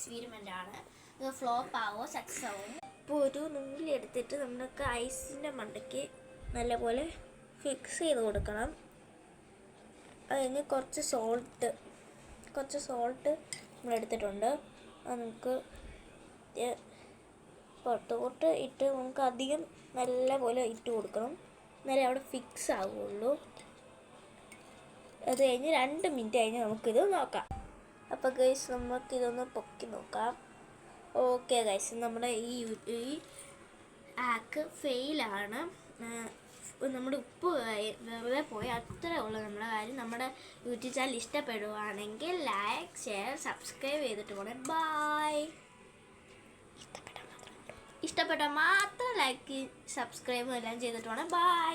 Experiment ആണ്. ഇത് flop ആവോ സക്സസ് ആവോ. ഇപ്പോൾ ഒരു നൂല് എടുത്തിട്ട് നമുക്ക് ഐസിൻ്റെ മണ്ടയ്ക്ക് നല്ലപോലെ ഫിക്സ് ചെയ്ത് കൊടുക്കണം. അത് കഴിഞ്ഞ് കുറച്ച് സോൾട്ട് നമ്മൾ എടുത്തിട്ടുണ്ട്. അത് നമുക്ക് പുറത്തോട്ട് ഇട്ട് നമുക്ക് അധികം നല്ലപോലെ ഇട്ട് കൊടുക്കണം, എന്നാലേ അവിടെ ഫിക്സ് ആവുള്ളൂ. അത് കഴിഞ്ഞ് 2 മിനിറ്റ് കഴിഞ്ഞ് നമുക്കിത് നോക്കാം. അപ്പോൾ ഗൈസ് നമുക്കിതൊന്ന് പൊക്കി നോക്കാം. ഓക്കെ ഗൈസ്, നമ്മുടെ ഈ ആക്ക് ഫെയിലാണ്. നമ്മുടെ ഉപ്പ് വെറുതെ പോയി, അത്രേ ഉള്ളൂ നമ്മുടെ കാര്യം. നമ്മുടെ യൂട്യൂബ് ചാനൽ ഇഷ്ടപ്പെടുവാണെങ്കിൽ ലൈക്ക്, ഷെയർ, സബ്സ്ക്രൈബ് ചെയ്തിട്ട് പോണേ. ബൈ. ഇഷ്ടപ്പെട്ടാൽ മാത്രം ലൈക്ക്, സബ്സ്ക്രൈബും എല്ലാം ചെയ്തിട്ട് പോണേ. ബൈ.